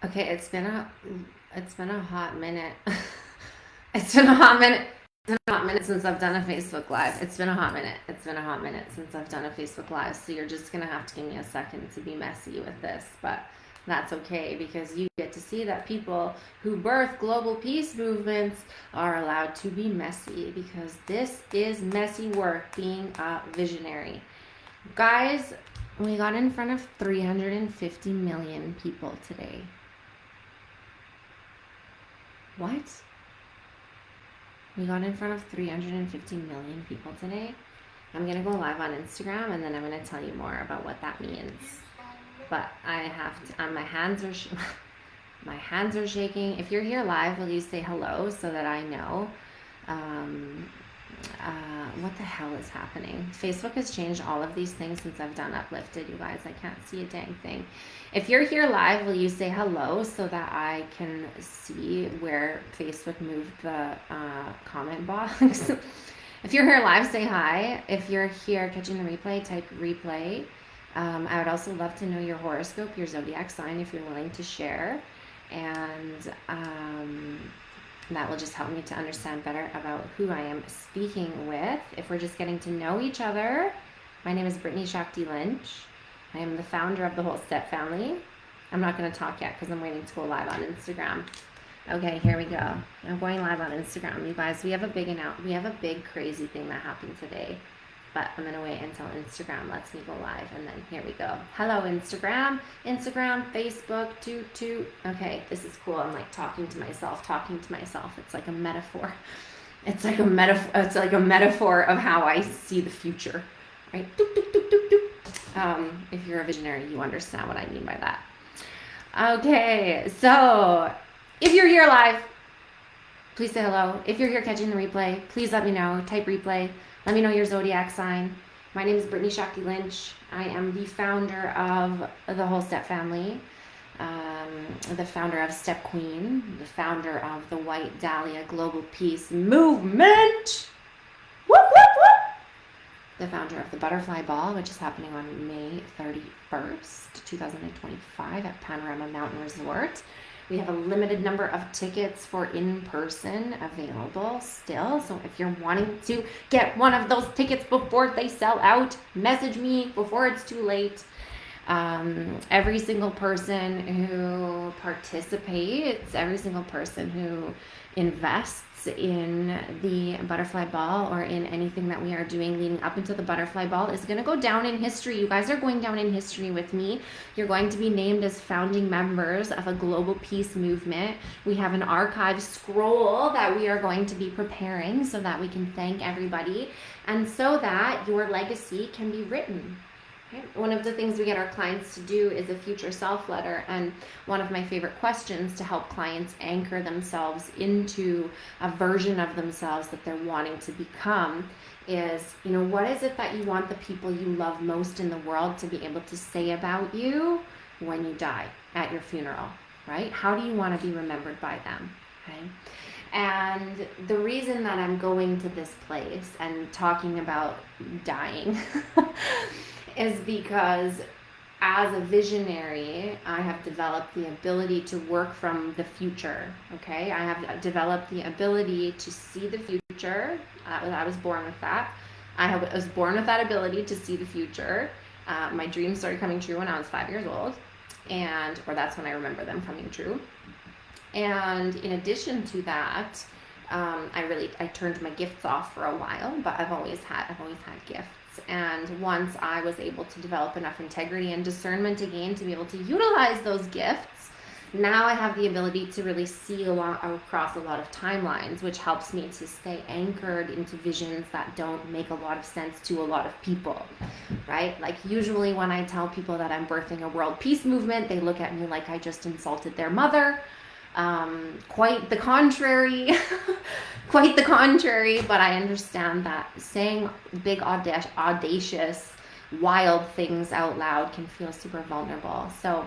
Okay, it's been a hot minute. It's been a hot minute. It's been a hot minute since I've done a Facebook Live. It's been a hot minute. It's been a hot minute since I've done a Facebook Live. So you're just gonna have to give me a second to be messy with this, but that's okay because you get to see that people who birth global peace movements are allowed to be messy because this is messy work being a visionary. Guys, we got in front of 350 million people today. What? We got in front of 350 million people today. I'm gonna go live on Instagram and then I'm gonna tell you more about what that means. But I have to. My hands are my hands are shaking. If you're here live, will you say hello so that I know? Um, what the hell is happening? Facebook has changed all of these things since I've done Uplifted, you guys. I can't see a dang thing. If you're here live, will you say hello so that I can see where Facebook moved the comment box? If you're here live, say hi. If you're here catching the replay, type replay. I would also love to know your horoscope, your zodiac sign, if you're willing to share. And that will just help me to understand better about who I am speaking with. If we're just getting to know each other, my name is Brittany Shakti Lynch. I am the founder of the whole Step family. I'm not going to talk yet because I'm waiting to go live on Instagram. Okay, here we go. I'm going live on Instagram. You guys, we have a big crazy thing that happened today. But I'm going to wait until Instagram lets me go live. And then here we go. Hello, Instagram, Facebook, toot. Okay, this is cool. I'm like talking to myself. It's like a metaphor. It's like a metaphor of how I see the future. Right? Doop, doop, doop, doop, doop. If you're a visionary, you understand what I mean by that. Okay, so if you're here live, please say hello. If you're here catching the replay, please let me know. Type replay. Let me know your zodiac sign. My name is Brittany Shakti Lynch. I am the founder of the whole Step family, the founder of Step Queen, the founder of the White Dahlia Global Peace Movement, whoop, whoop, whoop. The founder of the Butterfly Ball, which is happening on May 31st, 2025 at Panorama Mountain Resort. We have a limited number of tickets for in-person available still. So if you're wanting to get one of those tickets before they sell out, message me before it's too late. Every single person who participates, every single person who invests in the Butterfly Ball or in anything that we are doing leading up into the Butterfly Ball is going to go down in history. You guys are going down in history with me. You're going to be named as founding members of a global peace movement. We have an archive scroll that we are going to be preparing so that we can thank everybody and so that your legacy can be written. One of the things we get our clients to do is a future self letter, and one of my favorite questions to help clients anchor themselves into a version of themselves that they're wanting to become is, what is it that you want the people you love most in the world to be able to say about you when you die at your funeral, right? How do you want to be remembered by them, okay? And the reason that I'm going to this place and talking about dying is because as a visionary, I have developed the ability to work from the future, okay? I have developed the ability to see the future. I was born with that. I was born with that ability to see the future. My dreams started coming true when I was 5 years old, or that's when I remember them coming true. And in addition to that, I turned my gifts off for a while, but I've always had gifts. And once I was able to develop enough integrity and discernment again to be able to utilize those gifts, now I have the ability to really see across a lot of timelines, which helps me to stay anchored into visions that don't make a lot of sense to a lot of people, right? Like usually when I tell people that I'm birthing a world peace movement, they look at me like I just insulted their mother. Quite the contrary, but I understand that saying big, audacious, wild things out loud can feel super vulnerable. So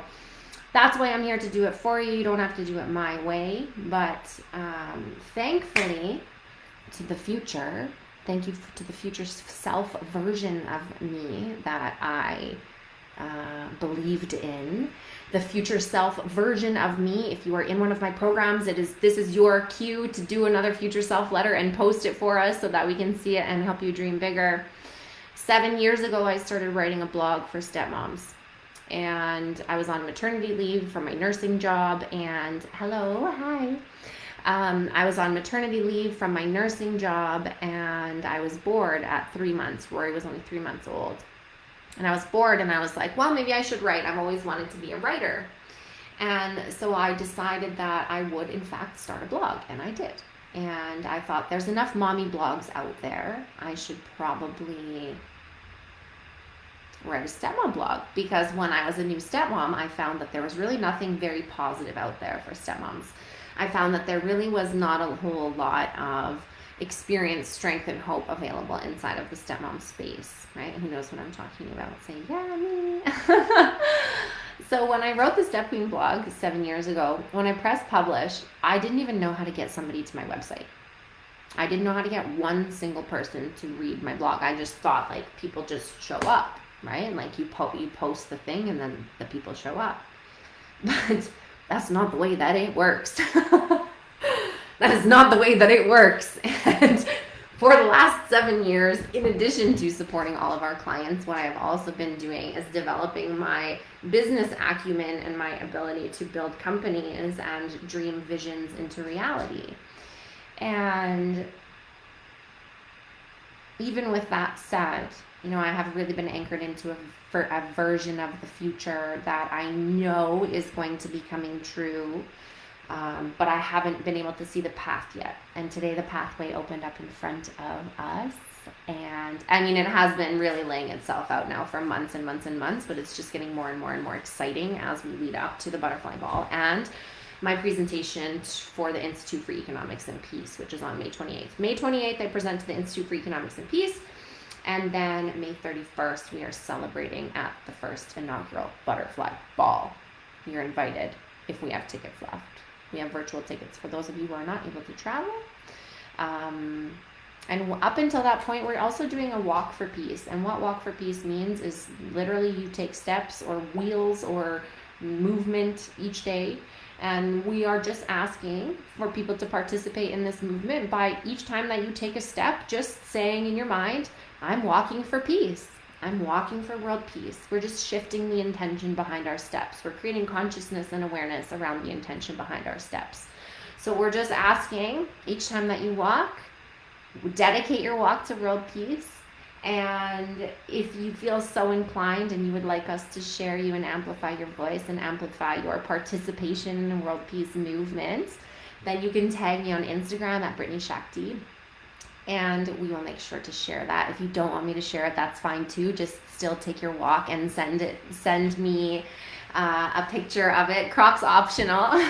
that's why I'm here to do it for you. You don't have to do it my way, but thankfully to the future, thank you to the future self version of me that I believed in. The future self version of me, if you are in one of my programs, this is your cue to do another future self letter and post it for us so that we can see it and help you dream bigger. 7 years ago, I started writing a blog for stepmoms. And I was on maternity leave from my nursing job. And hi. I was on maternity leave from my nursing job, and I was bored at 3 months. Rory was only 3 months old. And I was bored, and I was like, well, maybe I should write. I've always wanted to be a writer. And so I decided that I would, in fact, start a blog, and I did. And I thought, there's enough mommy blogs out there. I should probably write a stepmom blog, because when I was a new stepmom, I found that there was really nothing very positive out there for stepmoms. I found that there really was not a whole lot of experience, strength, and hope available inside of the stepmom space, right? Who knows what I'm talking about? Say, yeah, me. So when I wrote the Step Queen blog 7 years ago, when I pressed publish, I didn't even know how to get somebody to my website. I didn't know how to get one single person to read my blog. I just thought, like, people just show up, right? And like you post the thing and then the people show up. But that's not the way that it works. That is not the way that it works. And for the last 7 years, in addition to supporting all of our clients, what I've also been doing is developing my business acumen and my ability to build companies and dream visions into reality. And even with that said, you know, I have really been anchored into a version of the future that I know is going to be coming true. But I haven't been able to see the path yet. And today the pathway opened up in front of us. And I mean, it has been really laying itself out now for months and months and months, but it's just getting more and more and more exciting as we lead up to the Butterfly Ball and my presentation for the Institute for Economics and Peace, which is on May 28th. May 28th, I present to the Institute for Economics and Peace. And then May 31st, we are celebrating at the first inaugural Butterfly Ball. You're invited if we have tickets left. We have virtual tickets for those of you who are not able to travel. And up until that point, we're also doing a walk for peace. And what walk for peace means is literally you take steps or wheels or movement each day. And we are just asking for people to participate in this movement by each time that you take a step, just saying in your mind, I'm walking for peace. I'm walking for world peace. We're just shifting the intention behind our steps. We're creating consciousness and awareness around the intention behind our steps. So we're just asking each time that you walk, dedicate your walk to world peace. And if you feel so inclined and you would like us to share you and amplify your voice and amplify your participation in the world peace movement, then you can tag me on Instagram at Brittany Shakti. And we will make sure to share that. If you don't want me to share it, that's fine too. Just still take your walk and send me a picture of it. Crocs optional.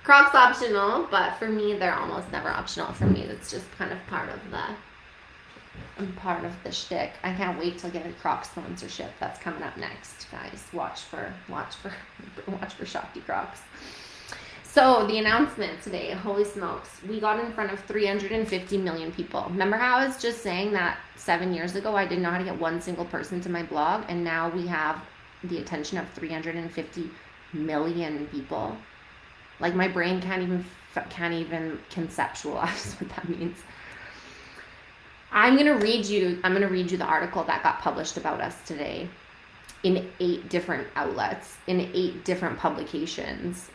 Crocs optional, but for me, they're almost never optional. For me, that's just kind of part of the shtick. I can't wait to get a Crocs sponsorship. That's coming up next, guys. Watch for Shakti Crocs. So the announcement today, holy smokes, we got in front of 350 million people. Remember how I was just saying that 7 years ago I didn't know how to get one single person to my blog, and now we have the attention of 350 million people. Like my brain can't even conceptualize what that means. I'm gonna read you the article that got published about us today in 8 different outlets, in 8 different publications.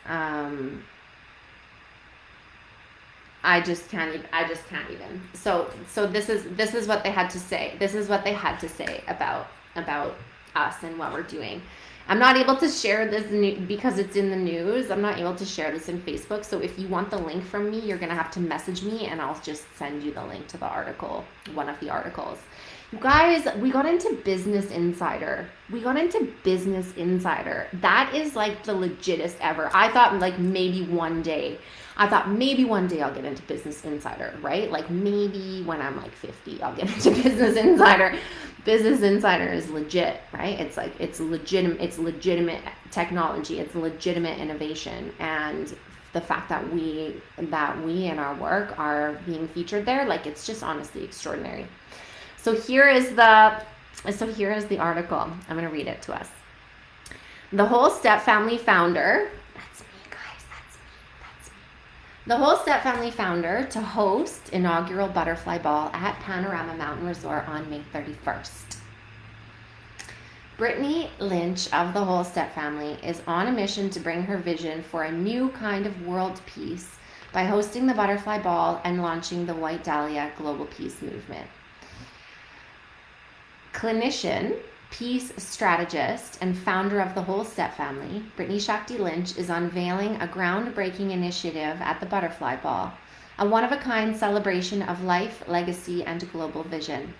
I just can't even. So this is what they had to say. This is what they had to say about us and what we're doing. I'm not able to share this because it's in the news. I'm not able to share this in Facebook. So if you want the link from me, you're going to have to message me and I'll just send you the link to the article, one of the articles. You guys, we got into Business Insider. That is like the legitest ever. I thought maybe one day I'll get into Business Insider, right? Like maybe when I'm like 50, I'll get into Business Insider. Business Insider is legit, right? It's legitimate technology. It's legitimate innovation. And the fact that we in our work are being featured there, like it's just honestly extraordinary. So here is the So here is the article. I'm going to read it to us. The Whole Step Family founder, that's me, guys, that's me. The Whole Step Family founder to host inaugural butterfly ball at Panorama Mountain Resort on May 31st. Brittany Lynch of the Whole Step Family is on a mission to bring her vision for a new kind of world peace by hosting the butterfly ball and launching the White Dahlia Global Peace Movement. Clinician, peace strategist, and founder of the Whole Step Family, Brittany Shakti Lynch is unveiling a groundbreaking initiative at the Butterfly Ball, a one-of-a-kind celebration of life, legacy, and global vision.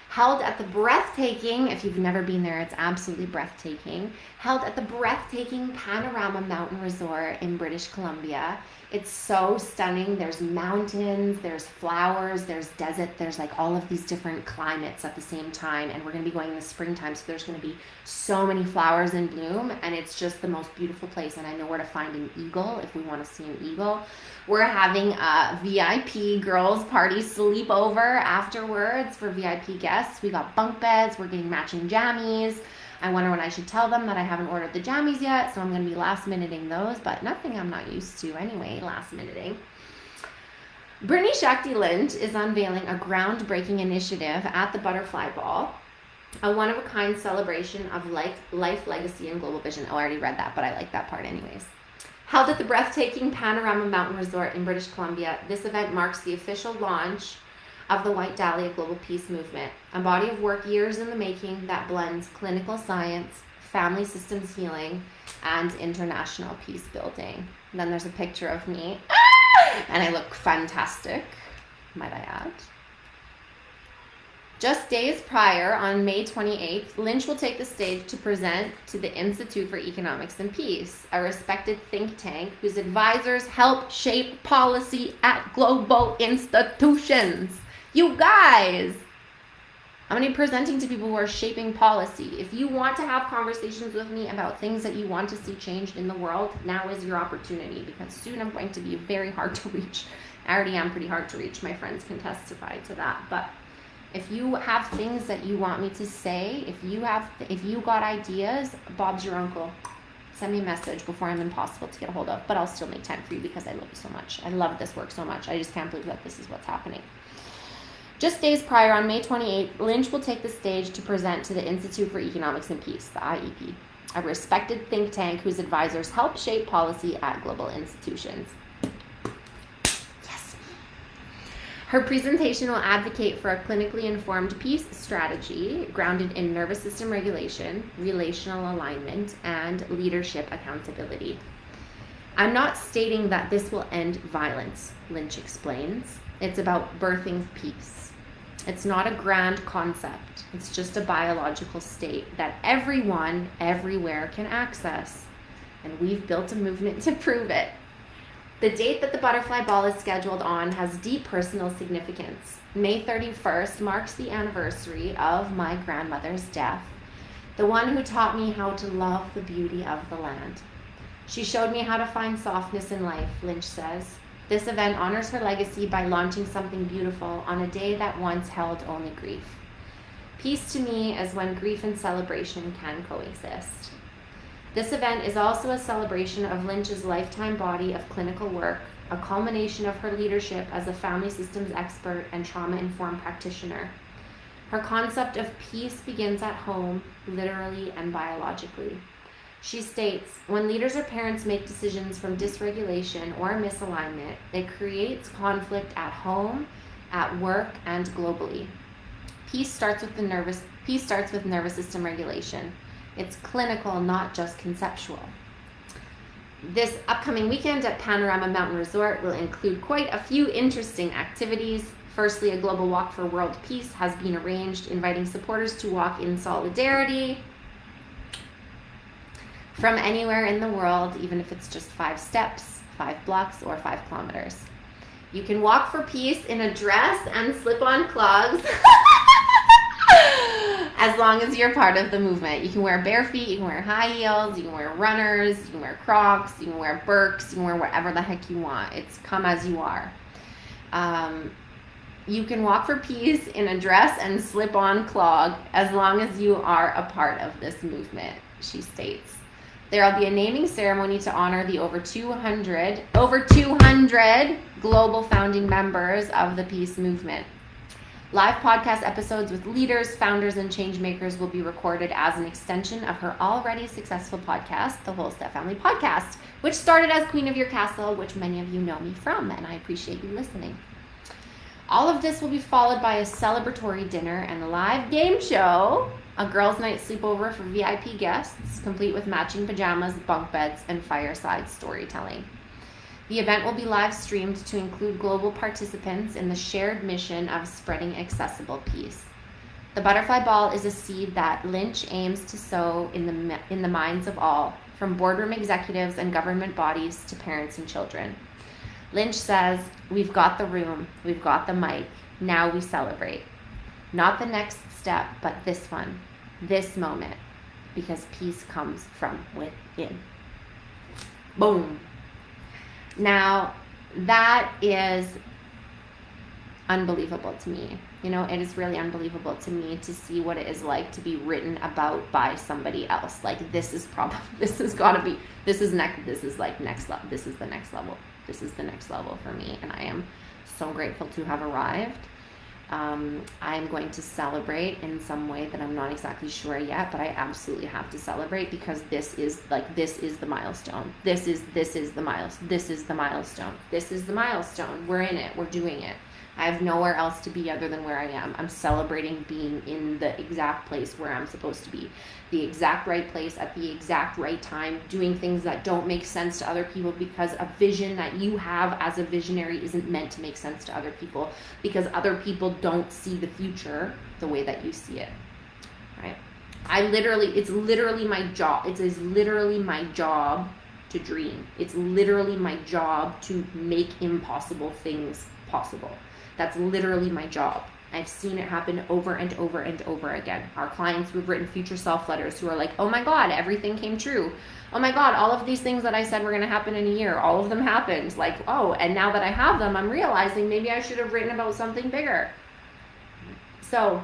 Held at the breathtaking, if you've never been there, it's absolutely breathtaking, held at the breathtaking Panorama Mountain Resort in British Columbia. It's so stunning. There's mountains, there's flowers, there's desert, there's like all of these different climates at the same time. And we're going to be going in the springtime, so there's going to be so many flowers in bloom, and it's just the most beautiful place. And I know where to find an eagle if we want to see an eagle. We're having a VIP girls party sleepover afterwards for VIP guests. We got bunk beds. We're getting matching jammies. I wonder when I should tell them that I haven't ordered the jammies yet, so I'm going to be last-minuting those, but nothing I'm not used to anyway, last-minuting. Brittany Shakti Lynch is unveiling a groundbreaking initiative at the Butterfly Ball, a one-of-a-kind celebration of life, legacy, and global vision. Oh, I already read that, but I like that part anyways. Held at the breathtaking Panorama Mountain Resort in British Columbia, this event marks the official launch of the White Dahlia Global Peace Movement, a body of work years in the making that blends clinical science, family systems healing, and international peace building. And then there's a picture of me, and I look fantastic, might I add. Just days prior, on May 28th, Lynch will take the stage to present to the Institute for Economics and Peace, a respected think tank whose advisors help shape policy at global institutions. You guys! I'm going to be presenting to people who are shaping policy. If you want to have conversations with me about things that you want to see changed in the world, now is your opportunity, because soon I'm going to be very hard to reach. I already am pretty hard to reach. My friends can testify to that. But if you have things that you want me to say, if you got ideas, Bob's your uncle. Send me a message before I'm impossible to get a hold of. But I'll still make time for you because I love you so much. I love this work so much. I just can't believe that this is what's happening. Just days prior, on May 28th, Lynch will take the stage to present to the Institute for Economics and Peace, the IEP, a respected think tank whose advisors help shape policy at global institutions. Yes. Her presentation will advocate for a clinically informed peace strategy grounded in nervous system regulation, relational alignment, and leadership accountability. I'm not stating that this will end violence, Lynch explains. It's about birthing peace. It's not a grand concept. It's just a biological state that everyone, everywhere can access. And we've built a movement to prove it. The date that the Butterfly Ball is scheduled on has deep personal significance. May 31st marks the anniversary of my grandmother's death, the one who taught me how to love the beauty of the land. She showed me how to find softness in life, Lynch says. This event honors her legacy by launching something beautiful on a day that once held only grief. Peace to me is when grief and celebration can coexist. This event is also a celebration of Lynch's lifetime body of clinical work, a culmination of her leadership as a family systems expert and trauma-informed practitioner. Her concept of peace begins at home, literally and biologically. She states, when leaders or parents make decisions from dysregulation or misalignment, it creates conflict at home, at work, and globally. Peace starts with nervous system regulation. It's clinical, not just conceptual. This upcoming weekend at Panorama Mountain Resort will include quite a few interesting activities. Firstly, a global walk for world peace has been arranged, inviting supporters to walk in solidarity from anywhere in the world, even if it's just 5 steps, 5 blocks, or 5 kilometers. You can walk for peace in a dress and slip-on clogs as long as you're part of the movement. You can wear bare feet, you can wear high heels, you can wear runners, you can wear Crocs, you can wear Birks, you can wear whatever the heck you want. It's come as you are. You can walk for peace in a dress and slip-on clog as long as you are a part of this movement, she states. There will be a naming ceremony to honor the over 200 global founding members of the peace movement. Live podcast episodes with leaders, founders, and change makers will be recorded as an extension of her already successful podcast, the Whole Step Family Podcast, which started as Queen of Your Castle, which many of you know me from, and I appreciate you listening. All of this will be followed by a celebratory dinner and a live game show, a girls' night sleepover for VIP guests, complete with matching pajamas, bunk beds, and fireside storytelling. The event will be live streamed to include global participants in the shared mission of spreading accessible peace. The butterfly ball is a seed that Lynch aims to sow in the minds of all, from boardroom executives and government bodies to parents and children. Lynch says, we've got the room, we've got the mic, now we celebrate. Not the next step, but this one, this moment, because peace comes from within. Boom. Now, that is unbelievable to me. You know, it is really unbelievable to me to see what it is like to be written about by somebody else. Like, this is the next level. This is the next level for me, and I am so grateful to have arrived. I'm going to celebrate in some way that I'm not exactly sure yet, but I absolutely have to celebrate, because this is the milestone. This is the milestone. This is the milestone. We're in it. We're doing it. I have nowhere else to be other than where I am. I'm celebrating being in the exact place where I'm supposed to be. The exact right place at the exact right time, doing things that don't make sense to other people, because a vision that you have as a visionary isn't meant to make sense to other people, because other people don't see the future the way that you see it. Right? It's literally my job. It is literally my job to dream. It's literally my job to make impossible things possible. That's literally my job. I've seen it happen over and over and over again. Our clients who've written future self letters who are like, oh my God, everything came true. Oh my God, all of these things that I said were going to happen in a year, all of them happened. Like, oh, and now that I have them, I'm realizing maybe I should have written about something bigger. So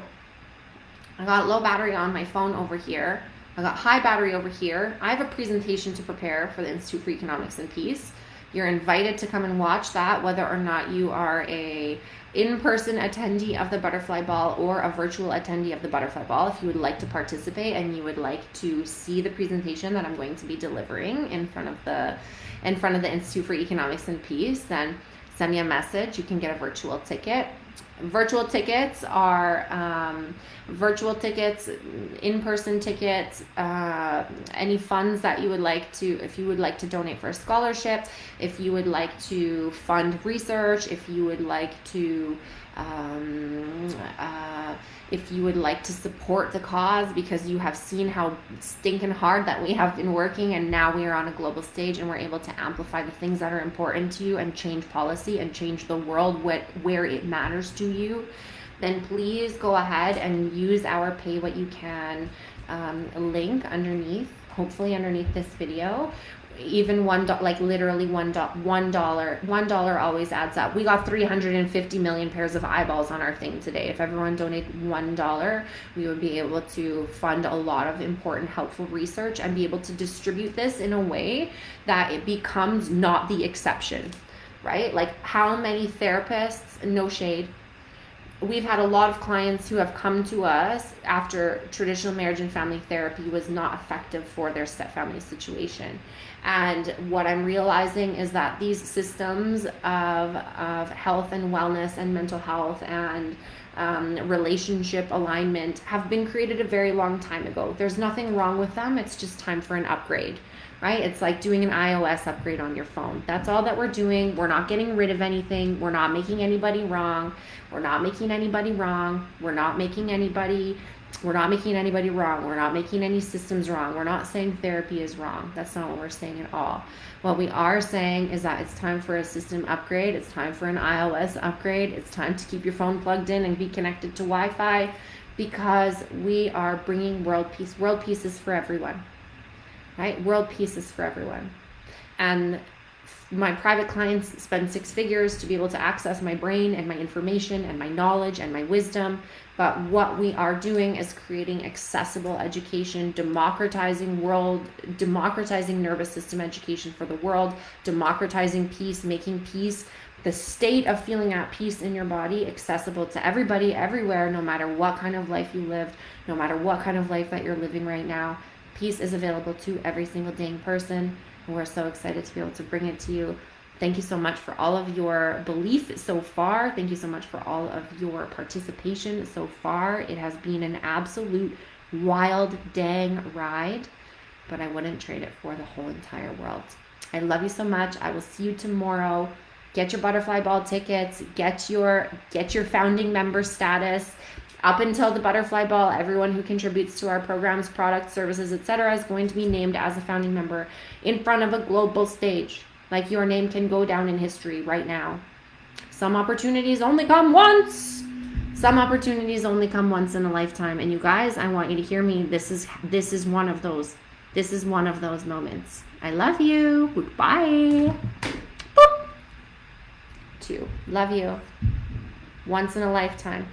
I got low battery on my phone over here. I got high battery over here. I have a presentation to prepare for the Institute for Economics and Peace. You're invited to come and watch that, whether or not you are a in-person attendee of the Butterfly Ball or a virtual attendee of the Butterfly Ball. If you would like to participate and you would like to see the presentation that I'm going to be delivering in front of the Institute for Economics and Peace, then send me a message. You can get a virtual ticket. Virtual tickets are in-person tickets, any funds that you would like to, if you would like to donate for a scholarship, if you would like to fund research, if you would like to support the cause, because you have seen how stinking hard that we have been working, and now we are on a global stage and we're able to amplify the things that are important to you and change policy and change the world where it matters to you, then please go ahead and use our Pay What You Can link underneath, hopefully underneath this video. Even $1, like literally $1 always adds up. We got 350 million pairs of eyeballs on our thing today. If everyone donated $1, we would be able to fund a lot of important, helpful research and be able to distribute this in a way that it becomes not the exception, right? Like, how many therapists, no shade, we've had a lot of clients who have come to us after traditional marriage and family therapy was not effective for their step-family situation. And what I'm realizing is that these systems of health and wellness and mental health and relationship alignment have been created a very long time ago. There's nothing wrong with them. It's just time for an upgrade, right? It's like doing an iOS upgrade on your phone. That's all that we're doing. We're not getting rid of anything. We're not making anybody wrong. We're not making anybody wrong. We're not making anybody wrong. We're not making any systems wrong. We're not saying therapy is wrong. That's not what we're saying at all. What we are saying is that it's time for a system upgrade. It's time for an iOS upgrade. It's time to keep your phone plugged in and be connected to Wi-Fi, because we are bringing world peace. World peace is for everyone, right? World peace is for everyone. And my private clients spend 6 figures to be able to access my brain and my information and my knowledge and my wisdom. But what we are doing is creating accessible education, democratizing nervous system education for the world, democratizing peace, making peace, the state of feeling at peace in your body, accessible to everybody, everywhere, no matter what kind of life you lived, no matter what kind of life that you're living right now. Peace is available to every single dang person. And we're so excited to be able to bring it to you. Thank you so much for all of your belief so far. Thank you so much for all of your participation so far. It has been an absolute wild dang ride, but I wouldn't trade it for the whole entire world. I love you so much. I will see you tomorrow. Get your butterfly ball tickets. Get your founding member status. Up until the butterfly ball, everyone who contributes to our programs, products, services, etc. is going to be named as a founding member in front of a global stage. Like, your name can go down in history right now. Some opportunities only come once. Some opportunities only come once in a lifetime. And you guys, I want you to hear me. This is one of those. This is one of those moments. I love you. Goodbye. Boop. 2. Love you. Once in a lifetime.